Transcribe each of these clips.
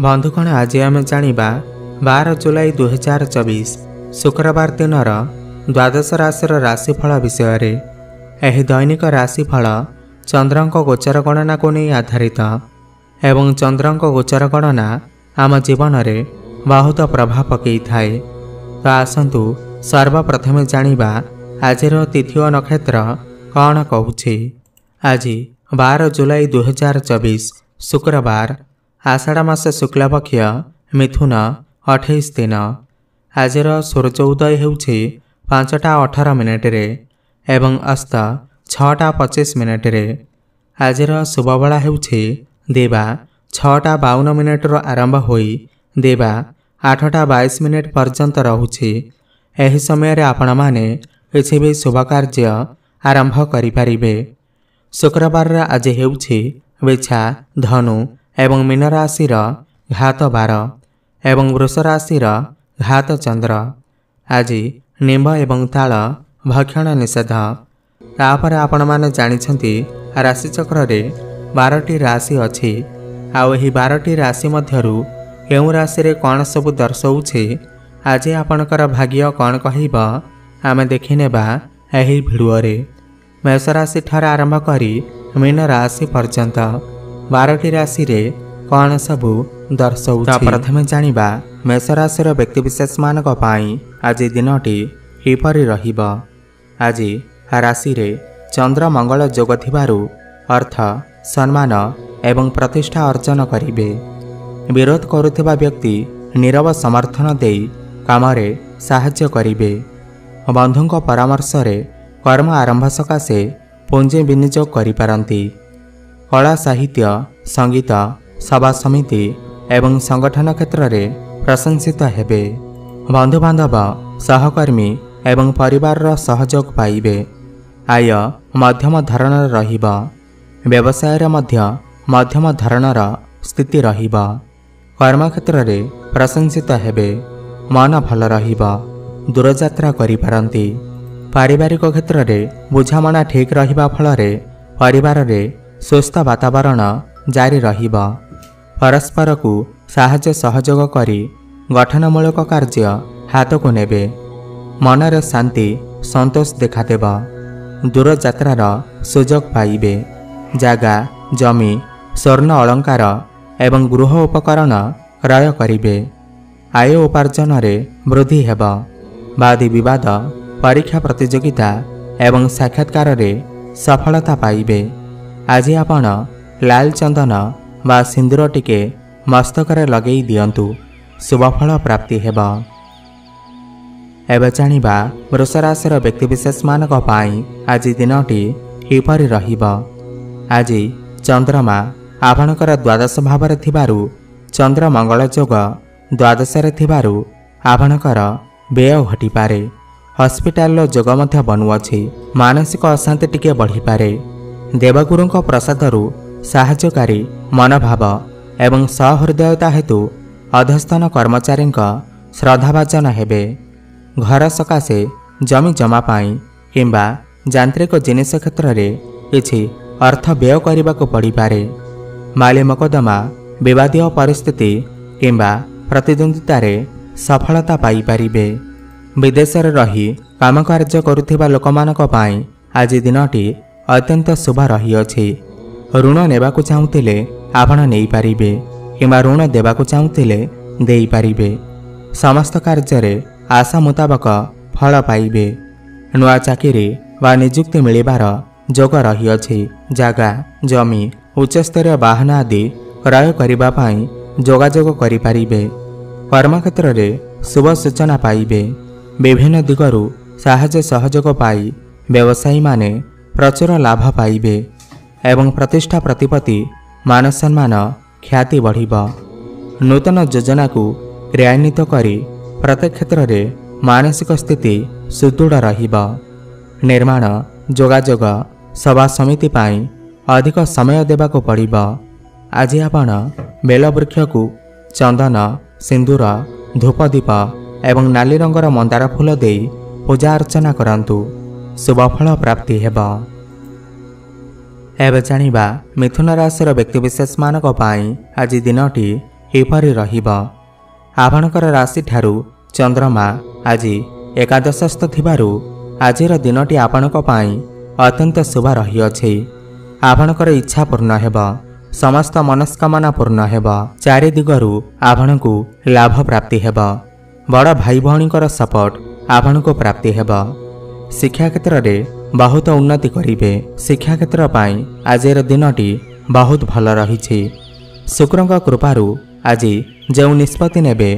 बंधुगण आज आम जानिबा 12 जुलाई 2024 शुक्रवार दिन द्वादश राशि राशिफल विषय। यह दैनिक राशिफल चंद्रक गोचर गणना को नहीं आधारित एवं चंद्रक गोचर गणना आम जीवन में बहुत प्रभाव पकई थाए। तो आसतु सर्वप्रथमे जानिबा आजिर तिथि और नक्षत्र कौन कहूछि। आज 12 जुलाई 2024 शुक्रवार आषाढ़ मास शुक्लपक्ष मिथुन 28 दिन। आजिर सूर्योदय होउछि 5:18 एवं अस्त 6:25। आजिर शुभबेला होउछि देवा 6:52 आरंभ होई देवा 8:22 पर्यंत रहुछि। एहि समय रे आपण माने किछि भी शुभ कार्य आरंभ करि परिबे। शुक्रवार आज हेउछि वृषा धनु एवं मीन राशिर घात 12 एवं वृष राशिर घात चंद्र। आज निम्ब एवं ताल भक्षण निषेध। तापर आपण माने जानिछंती राशिचक्र रे 12टी राशि अछि। आउ एही 12टी राशि मध्यरु केउ राशि रे कोन सब दर्शाउछि आज आपणकर भाग्य कोन कहिबा आमे देखिनेबा एही भिडियो रे। मेष राशि ठार आरंभ करी मीन राशि पर्यंत 12टी राशि रे कौन सबू दर्शाउछि। प्रथमे जानिबा मेष राशि व्यक्तिविशेष मानक पाई आज दिनटी किपरि रहिब। आज राशि रे चंद्र मंगल जोग थिबारु अर्थ सम्मान एवं प्रतिष्ठा अर्जन करिवे। विरोध करुथिबा व्यक्ति नीरव समर्थन देई कामरे साहाय्य करिवे। बंधुंक परामर्श रे कर्म आरंभ सकाशे पुंजी विनियोग करि पारंती। कला साहित्य संगीत सभा समिति एवं संगठन क्षेत्र में प्रशंसित हेबे। बंधुबांधव सहकर्मी एवं परिवार सहयोग पाइबे। आय मध्यम धरणर रहिब। व्यवसाय रे मध्य मध्यम धरणर स्थिति रहिब। कर्म क्षेत्र में प्रशंसित हेबे। मन भल रहिब। दूरयात्रा करि पारंती। पारिवारिक क्षेत्र में बुझामणा ठीक रहिबा फलरे परिवार रे सुस्थ वातावरण जारी रहिब। परस्पर को साहाय्य सहयोग करी गठनमूलक कार्य हाथ को नेबे। मनरे शांति संतोष देखादेब। दूर यात्रार सुजोग पाइबे। जागा जमी स्वर्ण अलंकार एवं गृह उपकरण क्रय करिवे। आय उपार्जन रे वृद्धि हेब। वादी विवाद परीक्षा प्रतियोगिता एवं साक्षात्कार रे सफलता पाइबे। आज आपण लाल चंदन बा सिंदूर टिके मस्तक लगेई दियंतु शुभफल प्राप्ति हेब। एबे जानिबा वृष राशि व्यक्तिविशेष मानक पाई आज दिनटी किपरि रहिब। आज चंद्रमा आपणकर द्वादश भाव रे थिबारु चंद्र मंगल जोग द्वादश रे थिबारु आपणकर व्यय घटी पारे। हॉस्पिटल जोग मध्य बनुअछि। मानसिक अशांति टिके बढ़ी पारे। देवगुरुंक प्रसादरु साहाय्यकारी मनोभाव एवं सहृदयता हेतु अधस्थान कर्मचारी श्रद्धाभाजन हेबे। घर सकाशे जमी जमा पाई किंबा यांत्रिक जिनिस क्षेत्र में किछि अर्थ व्यय करने पड़ी पारे। माली मकदमा विवादीय परिस्थिति किंबा प्रतिद्वंदिता रे सफलता पाई परिबे। विदेश रे रही काम कार्य करुथिबा लोकमानक पाई आज दिनटी अत्यंत शुभ रहिअछि। ऋण नेबाकु चाहुथिले आपण नेई पारिबे किंबा ऋण देबाकु चाहुथिले देई पारिबे। समस्त कार्य रे आशा मुताबक फल पाइबे। नुआ चाकरी बा नियुक्ति मिलिबार जोग रहिअछि। जागा जमी उच्चस्तरीय वाहन आदि क्रय करिबा पाई जोगाजोग करि पारिबे। कर्मक्षेत्र रे शुभ सूचना पाइबे। विभिन्न दिगरु साहाय्य सहयोग पाई व्यवसायी माने प्रचुर लाभ पाइबे एवं प्रतिष्ठा प्रतिपत्ति मान सम्मान ख्याति बढ़िब। नूतन योजना को क्रियान्वित करी प्रत्येक क्षेत्र में मानसिक स्थिति सुदृढ़ रहिब। निर्माण जोगाजोग सभा समिति पाई अधिक समय देबाको पड़िब। आज आपण बेलवृक्ष को चंदन सिंदूर धूपदीप एवं नाली रंगर मंदार फूल दे पूजा अर्चना करंतु शुभफल प्राप्ति हेब। एवं जानिबा मिथुन राशि व्यक्तिविशेष मानक पाई आज दिनटी ଏପରି ରହିବ। ଆପଣଙ୍କର ରାଶି ଠାରୁ ଚନ୍ଦ୍ରମା ଆଜି ଏକାଦଶସ୍ଥ ଥିବାରୁ ଆଜିର ଦିନଟି ଆପଣଙ୍କ ପାଇଁ ଅତ୍ୟନ୍ତ ଶୁଭ ରହିଅଛି। ଆପଣଙ୍କର ଇଚ୍ଛା ପୂର୍ଣ୍ଣ ହେବ, ସମସ୍ତ ମନସ୍କାମନା ପୂର୍ଣ୍ଣ ହେବ। ଚାରି ଦିଗରୁ ଆପଣଙ୍କୁ ଲାଭ ପ୍ରାପ୍ତି ହେବ। ବଡ଼ ଭାଇ ଭଉଣୀଙ୍କର ସପୋର୍ଟ ଆପଣଙ୍କୁ ପ୍ରାପ୍ତି ହେବ। ଶିକ୍ଷା କ୍ଷେତ୍ରରେ ବହୁତ ଉନ୍ନତି କରିବେ। ଶିକ୍ଷା କ୍ଷେତ୍ର ପାଇଁ ଆଜିର ଦିନଟି ବହୁତ ଭଲ ରହିଛି। ଶୁକ୍ରଙ୍କ କୃପାରୁ ଆଜି ଯେଉଁ ନିଷ୍ପତ୍ତି ନେବେ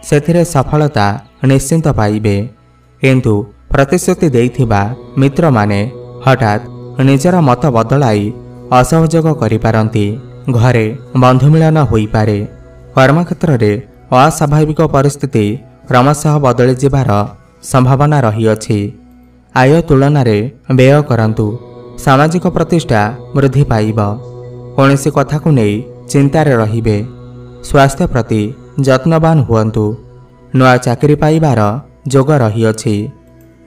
ସେଥିରେ ସଫଳତା ନିଶ୍ଚିନ୍ତ ପାଇବେ। କିନ୍ତୁ ପ୍ରତିଶ୍ରୁତି ଦେଇଥିବା ମିତ୍ରମାନେ ହଠାତ୍ ନିଜର ମତ ବଦଳାଇ ଅସହଯୋଗ କରିପାରନ୍ତି। ଘରେ ବନ୍ଧୁ ମିଳନ ହୋଇପାରେ। କର୍ମକ୍ଷେତ୍ରରେ ଅସ୍ୱାଭାବିକ ପରିସ୍ଥିତି କ୍ରମଶଃ ବଦଳି ଯିବାର ସମ୍ଭାବନା ରହିଅଛି। ଆୟ ତୁଳନାରେ ବ୍ୟୟ କରନ୍ତୁ। ସାମାଜିକ ପ୍ରତିଷ୍ଠା ବୃଦ୍ଧି ପାଇବ। କୌଣସି କଥାକୁ ନେଇ ଚିନ୍ତାରେ ରହିବେ। ସ୍ୱାସ୍ଥ୍ୟ ପ୍ରତି ଯତ୍ନବାନ ହୁଅନ୍ତୁ। ନୂଆ ଚାକିରି ପାଇବାର ଯୋଗ ରହିଅଛି।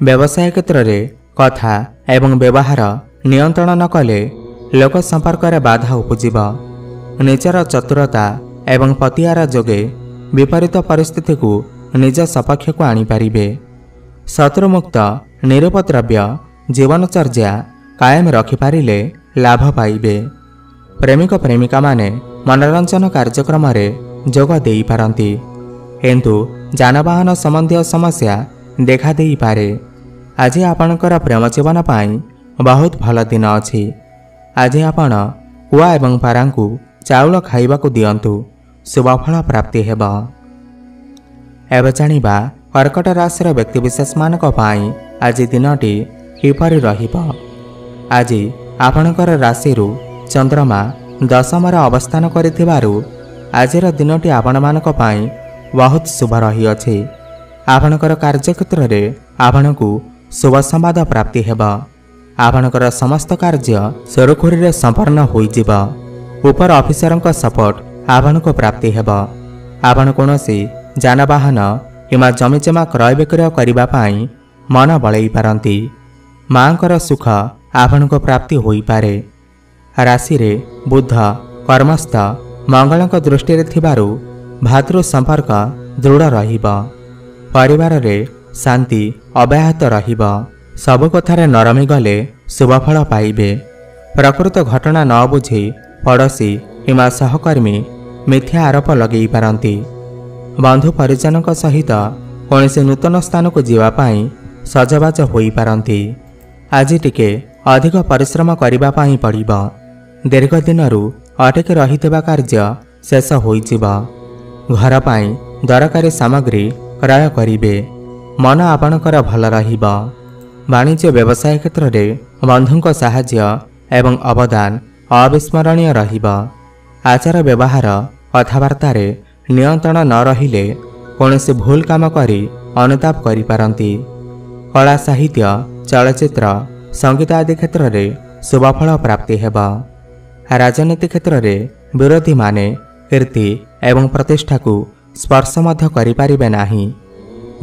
ବ୍ୟବସାୟ କ୍ଷେତ୍ରରେ କଥା ଏବଂ ବ୍ୟବହାର ନିୟନ୍ତ୍ରଣ ନ କଲେ ଲୋକ ସମ୍ପର୍କରେ ବାଧା ଉପୁଜିବ। ନିଜର ଚତୁରତା ଏବଂ ପତିଆର ଯୋଗେ ବିପରୀତ ପରିସ୍ଥିତିକୁ ନିଜ ସପକ୍ଷକୁ ଆଣିପାରିବେ। ଶତ୍ରୁମୁକ୍ତ ନିରୁପଦ୍ରବ୍ୟ ଜୀବନଚର୍ଯ୍ୟା କାୟମ ରଖିପାରିଲେ ଲାଭ ପାଇବେ। ପ୍ରେମିକ ପ୍ରେମିକାମାନେ ମନୋରଞ୍ଜନ କାର୍ଯ୍ୟକ୍ରମରେ ଯୋଗ ଦେଇପାରନ୍ତି। କିନ୍ତୁ ଯାନବାହନ ସମ୍ବନ୍ଧୀୟ ସମସ୍ୟା ଦେଖାଦେଇପାରେ। ଆଜି ଆପଣଙ୍କର ପ୍ରେମ ଜୀବନ ପାଇଁ ବହୁତ ଭଲ ଦିନ ଅଛି। ଆଜି ଆପଣ କୁଆ ଏବଂ ପାରାଙ୍କୁ ଚାଉଳ ଖାଇବାକୁ ଦିଅନ୍ତୁ, ଶୁଭଫଳ ପ୍ରାପ୍ତି ହେବ। ଏବେ ଜାଣିବା କର୍କଟ ରାଶିର ବ୍ୟକ୍ତିବିଶେଷମାନଙ୍କ ପାଇଁ ଆଜି ଦିନଟି କିପରି ରହିବ। ଆଜି ଆପଣଙ୍କର ରାଶିରୁ ଚନ୍ଦ୍ରମା ଦଶମରେ ଅବସ୍ଥାନ କରିଥିବାରୁ ଆଜିର ଦିନଟି ଆପଣମାନଙ୍କ ପାଇଁ ବହୁତ ଶୁଭ ରହିଅଛି। ଆପଣଙ୍କର କାର୍ଯ୍ୟକ୍ଷେତ୍ରରେ ଆପଣଙ୍କୁ ଶୁଭ ସମ୍ବାଦ ପ୍ରାପ୍ତି ହେବ। ଆପଣଙ୍କର ସମସ୍ତ କାର୍ଯ୍ୟ ସୁରୁଖୁରୁରେ ସମ୍ପନ୍ନ ହୋଇଯିବ। ଉପର ଅଫିସରଙ୍କ ସପୋର୍ଟ ଆପଣଙ୍କୁ ପ୍ରାପ୍ତି ହେବ। ଆପଣ କୌଣସି ଯାନବାହନ କିମ୍ବା ଜମିଜମା କ୍ରୟ ବିକ୍ରୟ କରିବା ପାଇଁ ମନ ବଳେଇ ପାରନ୍ତି। ମାଙ୍କର ସୁଖ ଆପଣଙ୍କୁ ପ୍ରାପ୍ତି ହୋଇପାରେ। ରାଶିରେ ବୁଧ କର୍ମସ୍ଥ ମଙ୍ଗଳଙ୍କ ଦୃଷ୍ଟିରେ ଥିବାରୁ ଭାତୃ ସମ୍ପର୍କ ଦୃଢ଼ ରହିବ। ପରିବାରରେ ଶାନ୍ତି ଅବ୍ୟାହତ ରହିବ। ସବୁ କଥାରେ ନରମି ଗଲେ ଶୁଭଫଳ ପାଇବେ। ପ୍ରକୃତ ଘଟଣା ନ ବୁଝି ପଡ଼ୋଶୀ କିମ୍ବା ସହକର୍ମୀ ମିଥ୍ୟା ଆରୋପ ଲଗେଇ ପାରନ୍ତି। ବନ୍ଧୁ ପରିଜନଙ୍କ ସହିତ କୌଣସି ନୂତନ ସ୍ଥାନକୁ ଯିବା ପାଇଁ ସଜବାଜ ହୋଇପାରନ୍ତି। ଆଜି ଟିକେ ଅଧିକ ପରିଶ୍ରମ କରିବା ପାଇଁ ପଡ଼ିବ। ଦୀର୍ଘ ଦିନରୁ ଅଟକି ରହିଥିବା କାର୍ଯ୍ୟ ଶେଷ ହୋଇଯିବ। ଘର ପାଇଁ ଦରକାରୀ ସାମଗ୍ରୀ କ୍ରୟ କରିବେ। ମନ ଆପଣଙ୍କର ଭଲ ରହିବ। ବାଣିଜ୍ୟ ବ୍ୟବସାୟ କ୍ଷେତ୍ରରେ ବନ୍ଧୁଙ୍କ ସାହାଯ୍ୟ ଏବଂ ଅବଦାନ ଅବିସ୍ମରଣୀୟ ରହିବ। ଆଚାର ବ୍ୟବହାର କଥାବାର୍ତ୍ତାରେ ନିୟନ୍ତ୍ରଣ ନ ରହିଲେ କୌଣସି ଭୁଲ କାମ କରି ଅନୁତାପ କରିପାରନ୍ତି। କଳା ସାହିତ୍ୟ ଚଳଚ୍ଚିତ୍ର ସଙ୍ଗୀତ ଆଦି କ୍ଷେତ୍ରରେ ଶୁଭଫଳ ପ୍ରାପ୍ତି ହେବ। ରାଜନୀତି କ୍ଷେତ୍ରରେ ବିରୋଧୀମାନେ କୀର୍ତ୍ତି ଏବଂ ପ୍ରତିଷ୍ଠାକୁ ସ୍ପର୍ଶ ମଧ୍ୟ କରିପାରିବେ ନାହିଁ।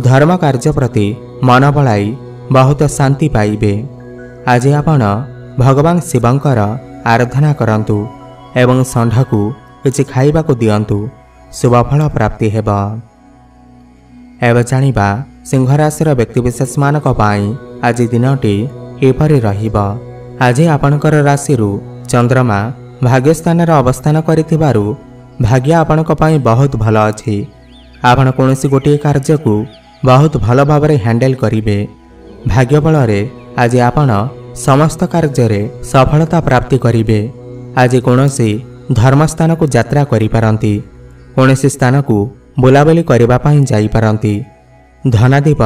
ଧର୍ମ କାର୍ଯ୍ୟ ପ୍ରତି ମନ ବଳାଇ ବହୁତ ଶାନ୍ତି ପାଇବେ। ଆଜି ଆପଣ ଭଗବାନ ଶିବଙ୍କର ଆରାଧନା କରନ୍ତୁ ଏବଂ ଷଣ୍ଢକୁ କିଛି ଖାଇବାକୁ ଦିଅନ୍ତୁ, ଶୁଭଫଳ ପ୍ରାପ୍ତି ହେବ। ଏବେ ଜାଣିବା ସିଂହ ରାଶିର ବ୍ୟକ୍ତିବିଶେଷମାନଙ୍କ ପାଇଁ ଆଜି ଦିନଟି କିପରି ରହିବ। ଆଜି ଆପଣଙ୍କର ରାଶିରୁ ଚନ୍ଦ୍ରମା ଭାଗ୍ୟସ୍ଥାନରେ ଅବସ୍ଥାନ କରିଥିବାରୁ ଭାଗ୍ୟ ଆପଣଙ୍କ ପାଇଁ ବହୁତ ଭଲ ଅଛି। ଆପଣ କୌଣସି ଗୋଟିଏ କାର୍ଯ୍ୟକୁ ବହୁତ ଭଲ ଭାବରେ ହ୍ୟାଣ୍ଡେଲ କରିବେ। ଭାଗ୍ୟ ବଳରେ ଆଜି ଆପଣ ସମସ୍ତ କାର୍ଯ୍ୟରେ ସଫଳତା ପ୍ରାପ୍ତି କରିବେ। ଆଜି କୌଣସି ଧର୍ମସ୍ଥାନକୁ ଯାତ୍ରା କରିପାରନ୍ତି। କୌଣସି ସ୍ଥାନକୁ ବୁଲାବୁଲି କରିବା ପାଇଁ ଯାଇପାରନ୍ତି। ଧନାଦୀପ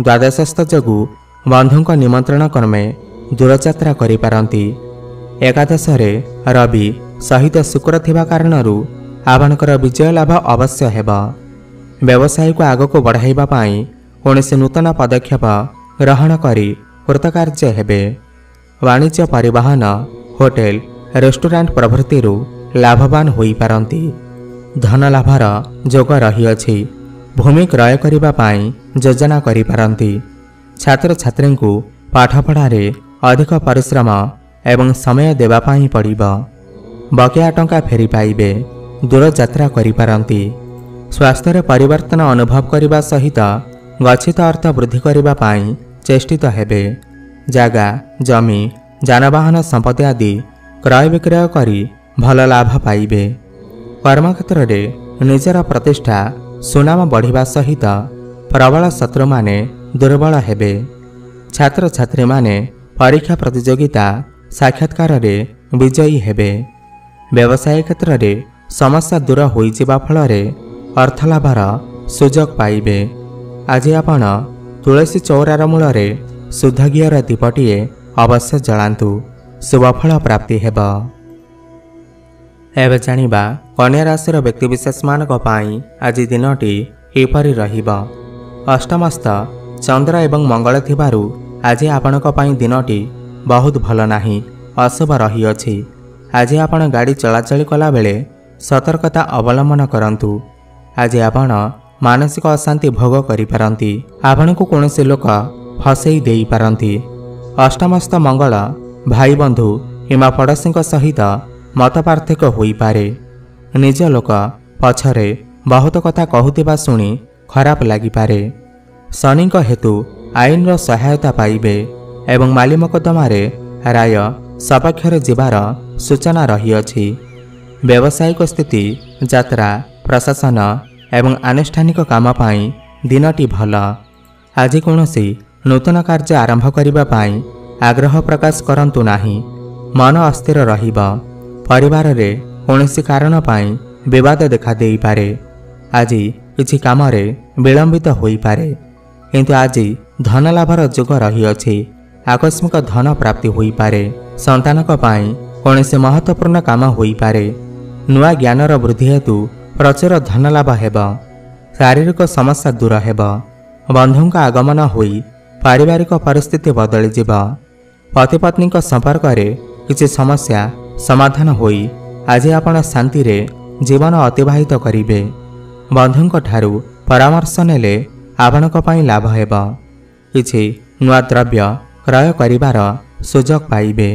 ଦ୍ୱାଦଶସ୍ଥ ଯୋଗୁଁ ବନ୍ଧୁଙ୍କ ନିମନ୍ତ୍ରଣ କ୍ରମେ ଦୂରଯାତ୍ରା କରିପାରନ୍ତି। ଏକାଦଶରେ ରବି ସହିତ ଶୁକ୍ର ଥିବା କାରଣରୁ ଆପଣଙ୍କର ବିଜୟ ଲାଭ ଅବଶ୍ୟ ହେବ। ବ୍ୟବସାୟକୁ ଆଗକୁ ବଢ଼ାଇବା ପାଇଁ କୌଣସି ନୂତନ ପଦକ୍ଷେପ ଗ୍ରହଣ କରି କୃତକାର୍ଯ୍ୟ ହେବେ। ବାଣିଜ୍ୟ ପରିବହନ ହୋଟେଲ ରେଷ୍ଟୁରାଣ୍ଟ ପ୍ରଭୃତିରୁ ଲାଭବାନ ହୋଇପାରନ୍ତି। ଧନ ଲାଭର ଯୋଗ ରହିଅଛି। ଭୂମି କ୍ରୟ କରିବା ପାଇଁ ଯୋଜନା କରିପାରନ୍ତି। ଛାତ୍ରଛାତ୍ରୀଙ୍କୁ ପାଠପଢ଼ାରେ ଅଧିକ ପରିଶ୍ରମ ଏବଂ ସମୟ ଦେବା ପାଇଁ ପଡ଼ିବ। ବକେୟା ଟଙ୍କା ଫେରି ପାଇବେ। दूरयात्रा करिपारंती। स्वास्थ्य परिवर्तन अनुभव करने सहित गच्छित अर्थ वृद्धि करने चेष्टित हेबे। जागा जमी जानवाहन संपत्ति आदि क्रय विक्रय करी भल लाभ पाइबे। कर्मक्षेत्र में निजर प्रतिष्ठा सुनाम बढ़िबा सहित प्रबल शत्रु माने दुर्बल हेबे। छात्र छात्री माने परीक्षा प्रतियोगिता साक्षात्कार रे विजयी हेबे। व्यवसाय क्षेत्र में समस्या दूर होइजिबा फलरे अर्थलाभर सुजोग पाइबे। आज आपण तुलसी चौरार मूलरे शुद्ध घीर दीपटीए अवश्य जलांतु, शुभफल प्राप्ति हेब। एबे जानिबा कन्या राशि व्यक्तिविशेष मानक पाई आज दिनटी किपरि रहिब। अष्टमस्थ चंद्र एवं मंगल थिबारु आज आपणक पाई दिनटी बहुत भल नाही, अशुभ रहिअछि। आज आपण गाड़ी चलाचल कला बेले सतर्कता अवलंबन करंतु। आज आपण मानसिक अशांति भोग करिपारंती। आपणकु कोनोसी लोक फसई देई पारंती। अष्टमस्थ मंगल भाई बंधु किंवा पड़ोसी सहित मत पार्थक्य होई पारे। निज लोक पछरे बहुत कथा कहूतिबा सुनी खराब लागिपारे। शनि हेतु आईन रो सहायता पाइबे एवं माली मकदमारे राय सपक्षरे जीवार सूचना रहिअछि। व्यावसायिक स्थिति यात्रा प्रशासन एवं आनुष्ठानिक काम पाई दिनटी भल। आज कौनसी नूतन कार्य आरंभ करने पाई आग्रह प्रकाश करंतु नाही। मन अस्थिर रहिब। परिवार रे कौनसी कारण पाई विवाद देखा देई पारे। आज किछि काम रे विलंबित होई पारे, किंतु आज धन लाभर जोग रहिअछि। आकस्मिक धन प्राप्ति होई पारे। संतानक पाई कौनसी महत्वपूर्ण काम होई पारे। नुआ ज्ञानर वृद्धि हेतु प्रचुर धन लाभ हेब। शारीरिक समस्या दूर हेब। बंधुक आगमन होई पारिवारिक परिस्थिति बदली जीव। पति पत्नी संपर्क रे किछि समस्या समाधान होई आज आपण शांति रे जीवन अतिबाहित करिवे। बंधुक ठारू परामर्श नेले आपणक पई लाभ हेब। किछि नुआ द्रव्य क्रय करिवार सुजोग पाइबे।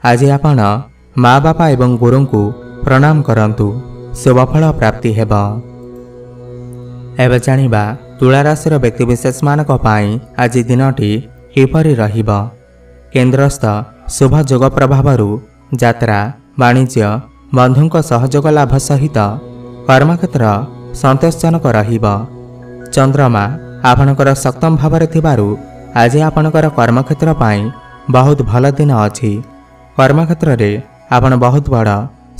आज आपण माँ बापा एवं गुरु को प्रणाम करंतु, शुभफल प्राप्ति हेब। एबे जानिबा तुला राशि व्यक्तिविशेष मानक पाई आज दिनटी किपरि रहिब। केन्द्रस्थ शुभ जोग प्रभावरु यात्रा वाणिज्य बंधुक सहयोग लाभ सहित कर्मक्षेत्र संतोषजनक रहिब। चंद्रमा आपणकर सप्तम भाव थिबारु आज आपणकर कर्मक्षेत्र पाई बहुत भल दिन अछि। कर्मक्षेत्र रे आपण बहुत बड़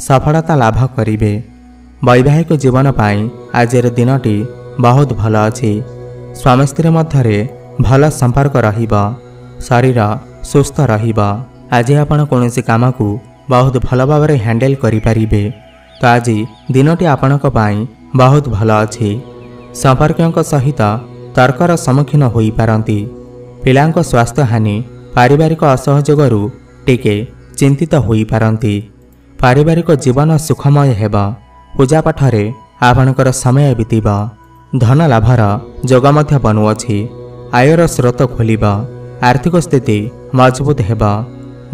सफलता लाभ करिवे। वैवाहिक जीवन पाई आजर दिनटी बहुत भल अछि। स्वामी स्त्री मध्यरे भल संपर्क रहिब। शरीर सुस्थ रहिब। आज आपण कोनोसी काम को बहुत भल भाव हैंडल करि परिबे। तो आज दिनटी आपणक पाई बहुत भल अछि। संपर्कों सहित तर्कर सम्मुखीन होई पारंती। पिलांक स्वास्थ्य हानि पारिवारिक असहयोगरु टिके चिंतित होई पारंती। पारिवारिक जीवन सुखमय हेब। पूजा पाठरे आपणकर समय बीतिब। धन लाभर जोग मध्य बनुअछि। आयर स्रोत खोलिब। आर्थिक स्थिति मजबूत हेब।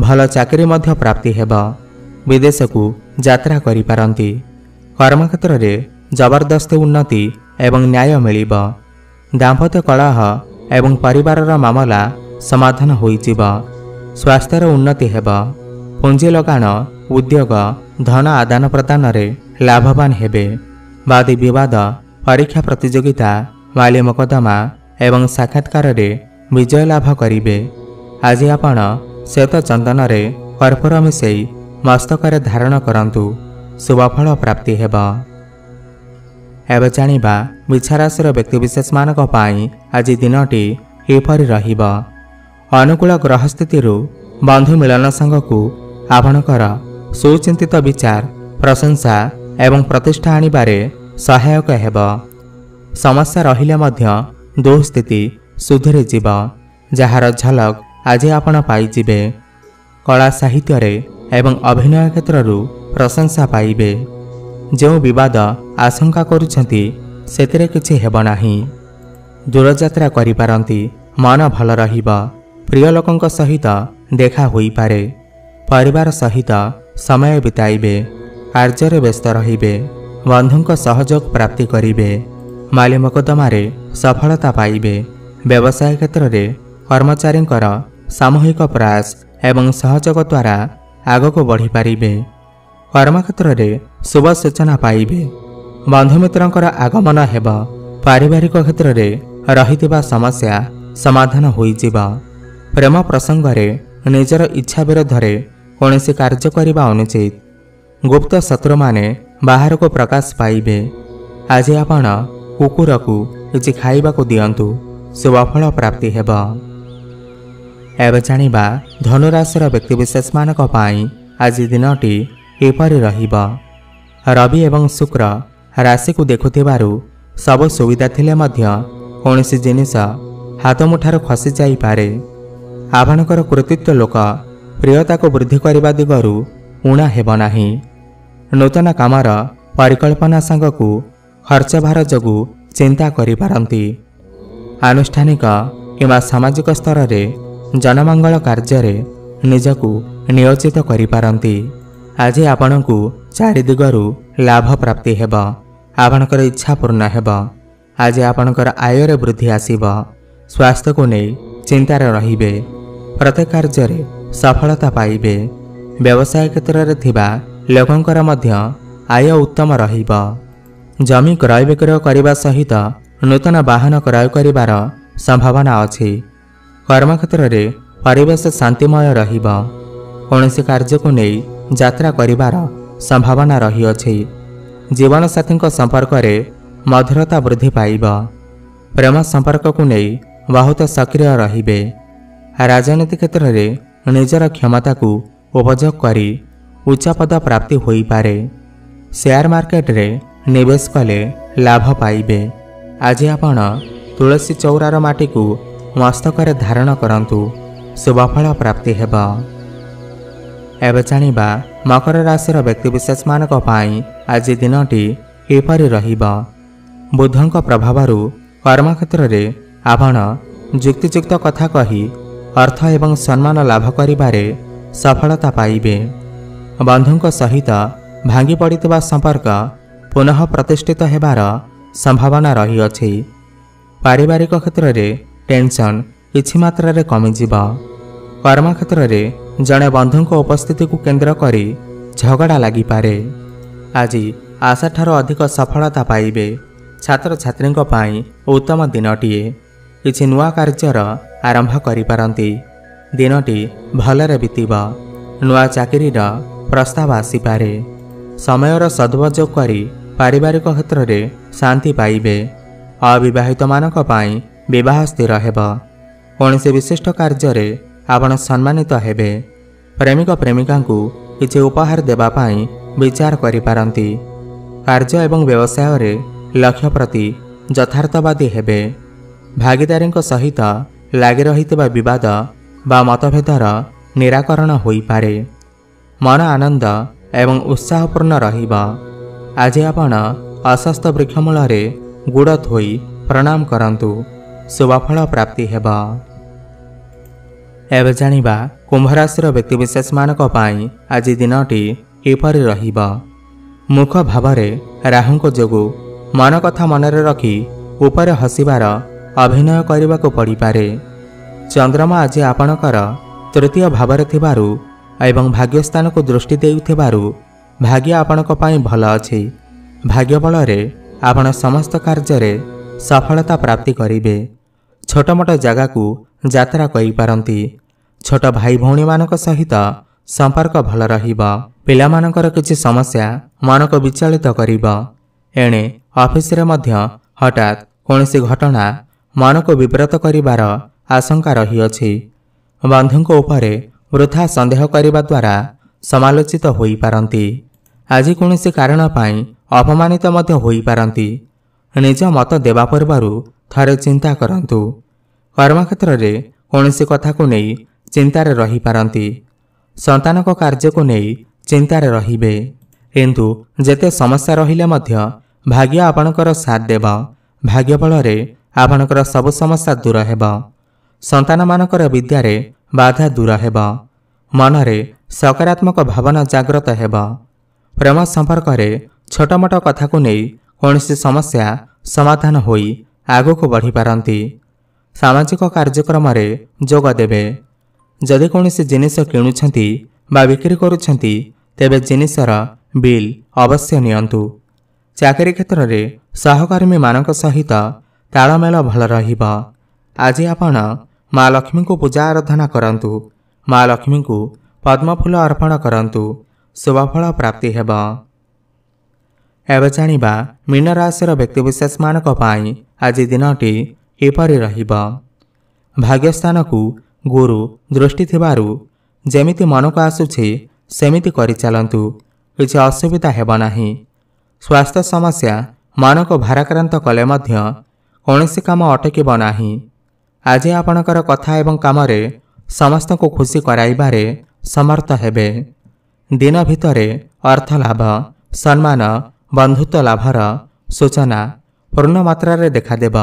भल चाकरी मध्य प्राप्ति हेब। विदेश को यात्रा करि पारंती। कर्मक्षेत्र रे जबरदस्ती उन्नति एवं न्याय मिलिब। दाम्पत्य कलह एवं परिवारर मामला समाधान होइजिब। स्वास्थ्यर उन्नति हेब। पुंजी लगान उद्योग धन आदान प्रदान रे लाभवान हेबे। वादी विवाद परीक्षा प्रतियोगिता माली मकदमा एवं साक्षात्कार रे विजय लाभ करिवे। आज आपण श्वेत चंदन रे कर्पूर मिसई मस्तक धारण करंतु, शुभफल प्राप्ति हेब। एबे जानिबा मिछा राशि व्यक्तिविशेष मानक पाई आज दिनटी किपरि रहिब। अनुकूल ग्रह स्थिति बंधु मिलन संघ को आपणकर सुचिंतित विचार प्रशंसा एवं प्रतिष्ठा आनिबारे सहायक हेब। समस्या रहिले मध्य दुस्थिति सुधरी जीव। जार झलक आज आपण पाइजिबे। कला साहित्य रे एवं अभिनय क्षेत्रु प्रशंसा पाइबे। जो विवाद आशंका करुछंती सेतिरे किछि हेब नाही। दूरयात्रा करि पारंती। मन भल रहिब। प्रिय लोकंक सहित देखा होई पारे। परिवार सहित समय बिताइबे। कार्य व्यस्त रहिबे। बंधुଙ୍କ सहयोग प्राप्ति करिवे। माली मोकद्दमारे सफलता पाइबे। व्यवसाय क्षेत्र में कर्मचारी सामूहिक प्रयास एवं सहयोग द्वारा आगक बढ़ी पारिबे। कर्मक्षेत्र में शुभ सूचना पाइबे। बंधुमित्रंकर आगमन हेब। पारिवारिक क्षेत्र में रहिथिबा समस्या समाधान होइजिब। प्रेम प्रसंग में निजर इच्छा विरोध में कौनसी कार्य करने अनुचित। गुप्त शत्रु माने बाहर को प्रकाश पाइबे। आज आपण कुकुर को किसी खाइबा को दियंतु, शुभफल प्राप्ति हेब। एवं जानिबा धनुराशिर व्यक्तिविशेष मानक पाई आज दिनटी एपरि रहिब। रवि एवं शुक्र राशि को देखुथिबारु सब सुविधा थिले मध्य कौनसी जिनिस हाथ मुठार खसी जाई पारे। आपणकर कृतित्व लोक प्रियता को वृद्धि करने दिगरु ऊणा हेब नाही। नूतन कामर परिकल्पना सांगकु खर्च भार जोगु चिंता करिपारंती। आनुष्ठानिक किंवा सामाजिक स्तर रे जनमंगल कार्य रे निजकु नियोजित करिपारंती। आज आपणकु चारि दिगरु लाभ प्राप्ति हेब। आपणकर इच्छा पूर्ण हेब। आज आपणकर आय रे वृद्धि आसीब। स्वास्थ्य को नहीं चिंतार रहिबे। प्रत्येक कार्य रे सफलता पाइबे। व्यवसाय क्षेत्र में थिबा लोकंकर मध्य आय उत्तम रहिब। जमी क्रय विक्रय करने सहित नूतन वाहन क्रय करिबार संभावना अछि। कर्मक्षेत्र में परिवेश शांतिमय रहिब। कौनसी कार्य को नहीं यात्रा करिबार संभावना रही अछि। जीवन साथी संपर्क में मधुरता वृद्धि पाइब। प्रेम संपर्क को नहीं बहुत सक्रिय रहिबे। राजनीति क्षेत्र में निजर क्षमता को उपयोग करी उच्च पद प्राप्ति होई पारे। शेयर मार्केट रे निवेश कले लाभ पाइबे। आज आपण तुलसी चौरार माटी को मस्तक धारण करंतु, शुभफल प्राप्ति हेब। एवं जानिबा मकर राशि व्यक्तिविशेष मानक पाई आज दिनटी एपरि रहिब। बुधंक प्रभावरु कर्मक्षेत्र में आपण जुक्तियुक्त कथा कही अर्थ एवं सम्मान लाभ करिबारे सफलता पाइबे। बंधुंक सहित भांगी पड़ितबा संपर्क पुनः प्रतिष्ठित हेबार संभावना रही अछि। पारिवारिक क्षेत्र में टेंशन किछि मात्रा रे कमिजिब। कर्मक्षेत्र में जड़े बंधुंक उपस्थिति को केंद्र करी झगड़ा लगी पारे। आज आशा ठारो अधिक सफलता पाइबे। छात्र छात्री पाई उत्तम दिनटीए। किछि नुआ कार्यर आरंभ करिपारंती। दिनटी भलरे बीतिब। नुआ चाकरीर प्रस्ताव आसीपारे। समयर सदुपयोग करी पारिवारिक क्षेत्र में शांति पाइबे। अविवाहित मानक पाई विवाह स्थिर हेब। कौनसी विशिष्ट कार्य रे आपण सम्मानित हेबे। प्रेमिक प्रेमिका को किछि उपहार देबा पाई विचार करिपारंती। कार्य एवं व्यवसाय रे लक्ष्य प्रति यथार्थवादी हेबे। भागीदारी सहित लागि रहितबा विवाद बा मतभेदर निराकरण होई पारे। मन आनंद एवं उत्साहपूर्ण रहिब। आज आपण अस्वस्थ वृक्षमूल रे गुड़ धोई प्रणाम करंतु, शुभफल प्राप्ति हेब। एवं जानिबा कुंभ राशि व्यक्तिविशेष मानक पाई आज दिनटी एपरि रहिब। मुख भाव राहुंक जोगु मन कथा मनरे रखी ऊपर हसिबार अभिनय करने को पड़ पारे। चंद्रमा आज आपणकर तृतीय भाव एवं भाग्यस्थान को दृष्टि देउथिबारु भाग्य आपणक पाई भल अछि। भाग्य बल आपण समस्त कार्य रे सफलता प्राप्ति करिवे। छोट मोट जगह को यात्रा करि पारंती। छोट भाई भौणी मानक सहित संपर्क भल रहिब। पिला मानकर किछि समस्या मन को विचलित करिब। एणे ऑफिस रे मध्य हठात कौनसी घटना मन को विब्रत करिबार आशंका रही अछि। बंधुंक उपरे वृथा संदेह करिबा द्वारा समालोचित होई पारंती। आज कौनसी कारण पाई अपमानित मध्य होई पारंती। निज मत देवा पूर्वरु थरे चिंता करंतु। कर्मक्षेत्र रे कौनसी कथा को नहीं चिंतार रही पारंती। संतान को कार्य को नहीं चिंतार रहिबे। किंतु जेते समस्या रहिले मध्य भाग्य आपणकर साथ देव। भाग्य बल आपणकर सब समस्या दूर हेब। संतान मानकर विद्यारे बाधा दूर हेब। मनरे सकारात्मक भावना जाग्रत हेब। प्रेम संपर्क छोटमोट कथा को नहीं कौन समस्या समाधान होई आगो को बढ़ी पारंती। सामाजिक कार्यक्रम जोग देवे। जदि कौन जिनिस किणुछंती बा बिक्री करुछंती तेबे जिनिसर बिल अवश्य नियंतु। चाकरी क्षेत्र में सहकर्मी मानक सहित तालमेल भल रहिबा। आज आपण माँ लक्ष्मी को पूजा आराधना करंतु। माँ लक्ष्मी को पद्मफूल अर्पण करंतु। शुभफल प्राप्ति हेबा। एवं जानिबा मीन राशि व्यक्तिविशेष मानक पाई आज दिनटी किपरि रहिबा। भाग्यस्थान को गुरु दृष्टि थिबारु जेमिति मन को आसुछि सेमिति करि चलंतु। किछि असुविधा हेबा नाही। स्वास्थ्य समस्या मन को भाराक्रांत कले मध्य कौनसी काम अटकिब नाही। आज आपणकर कथा एवं काम समस्त को खुशी कराइबारे समर्थ हेबे। दिन भितरे अर्थ लाभ सम्मान बंधुत्व लाभर सूचना पूर्ण मात्रा देखादेब।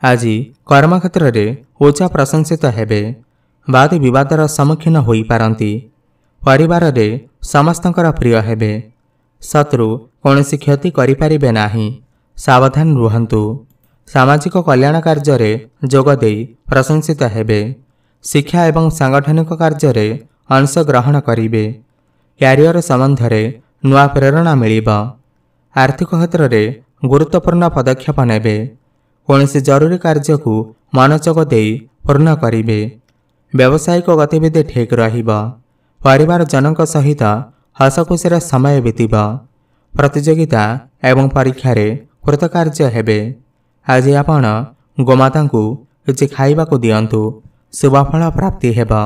आज कर्मक्षेत्र में उच्च प्रशंसित हेबे। वाद विवादर सम्मुखीन होई पारंती। परिवार रे समस्तंकर प्रिय हेबे। शत्रु कौनसी क्षति करिपारिबे नाही। सावधान रुहंतु। सामाजिक कल्याण कार्य जोग देई प्रशंसित हेबे। शिक्षा एवं सांगठनिक कार्य अंश ग्रहण करिबे। क्यारियर संबंध में नुआ प्रेरणा मिलिबा। आर्थिक क्षेत्र में गुरुत्वपूर्ण पदक्षेप नेबे। कौनसी जरूरी कार्य को मनोयोग देई पूर्ण करिबे। व्यावसायिक गतिविधि ठीक रहिबा। परिवार जनक सहित हसखुशी समय बीतिबा। प्रतियोगिता एवं परीक्षा कृतकार्य हेबे। आज आपण गोमाता को किछि खाइबाकु दियंतु। शुभफल प्राप्ति हेबा।